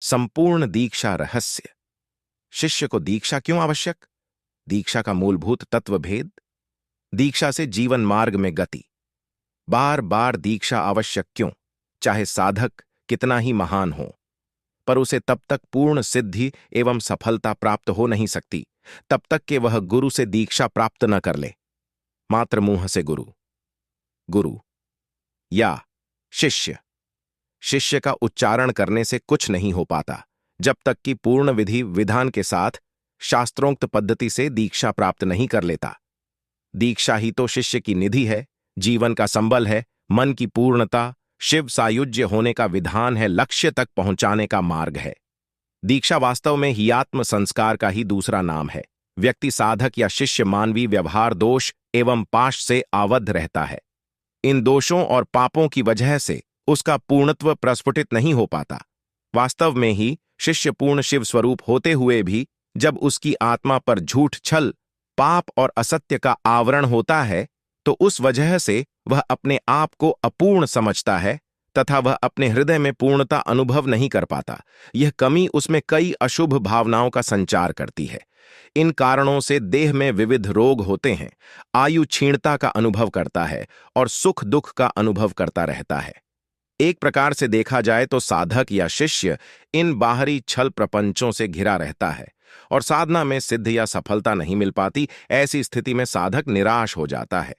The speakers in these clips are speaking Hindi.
संपूर्ण दीक्षा रहस्य। शिष्य को दीक्षा क्यों आवश्यक? दीक्षा का मूलभूत तत्व भेद। दीक्षा से जीवन मार्ग में गति। बार बार दीक्षा आवश्यक क्यों? चाहे साधक कितना ही महान हो, पर उसे तब तक पूर्ण सिद्धि एवं सफलता प्राप्त हो नहीं सकती तब तक कि वह गुरु से दीक्षा प्राप्त न कर ले। मात्र मुंह से गुरु गुरु या शिष्य शिष्य का उच्चारण करने से कुछ नहीं हो पाता जब तक कि पूर्ण विधि विधान के साथ शास्त्रोक्त पद्धति से दीक्षा प्राप्त नहीं कर लेता। दीक्षा ही तो शिष्य की निधि है, जीवन का संबल है, मन की पूर्णता, शिव सायुज्य होने का विधान है, लक्ष्य तक पहुंचाने का मार्ग है। दीक्षा वास्तव में ही आत्म संस्कार का ही दूसरा नाम है। व्यक्ति साधक या शिष्य मानवीय व्यवहार दोष एवं पाश से आबद्ध रहता है। इन दोषों और पापों की वजह से उसका पूर्णत्व प्रस्फुटित नहीं हो पाता। वास्तव में ही शिष्य पूर्ण शिव स्वरूप होते हुए भी जब उसकी आत्मा पर झूठ, छल, पाप और असत्य का आवरण होता है तो उस वजह से वह अपने आप को अपूर्ण समझता है तथा वह अपने हृदय में पूर्णता अनुभव नहीं कर पाता। यह कमी उसमें कई अशुभ भावनाओं का संचार करती है। इन कारणों से देह में विविध रोग होते हैं, आयु क्षीणता का अनुभव करता है और सुख दुख का अनुभव करता रहता है। एक प्रकार से देखा जाए तो साधक या शिष्य इन बाहरी छल प्रपंचों से घिरा रहता है और साधना में सिद्ध या सफलता नहीं मिल पाती। ऐसी स्थिति में साधक निराश हो जाता है।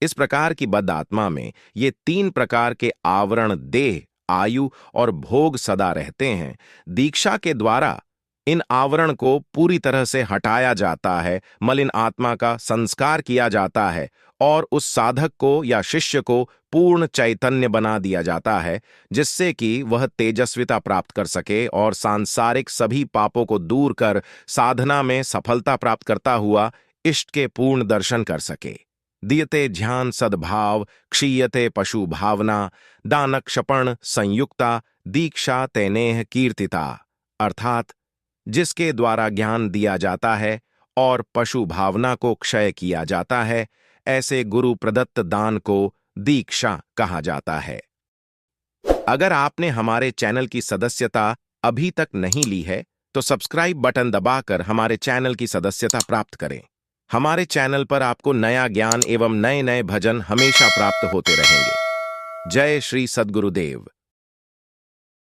इस प्रकार की बद्ध आत्मा में ये तीन प्रकार के आवरण देह, आयु और भोग सदा रहते हैं। दीक्षा के द्वारा इन आवरण को पूरी तरह से हटाया जाता है, मलिन आत्मा का संस्कार किया जाता है और उस साधक को या शिष्य को पूर्ण चैतन्य बना दिया जाता है, जिससे कि वह तेजस्विता प्राप्त कर सके और सांसारिक सभी पापों को दूर कर साधना में सफलता प्राप्त करता हुआ इष्ट के पूर्ण दर्शन कर सके। दीयते ध्यान सद्भाव, क्षीयते पशु भावना, दान क्षपण संयुक्ता, दीक्षा तेनेह कीर्तिता। अर्थात जिसके द्वारा ज्ञान दिया जाता है और पशु भावना को क्षय किया जाता है, ऐसे गुरु प्रदत्त दान को दीक्षा कहा जाता है। अगर आपने हमारे चैनल की सदस्यता अभी तक नहीं ली है तो सब्सक्राइब बटन दबाकर हमारे चैनल की सदस्यता प्राप्त करें। हमारे चैनल पर आपको नया ज्ञान एवं नए नए भजन हमेशा प्राप्त होते रहेंगे। जय श्री सद्गुरुदेव।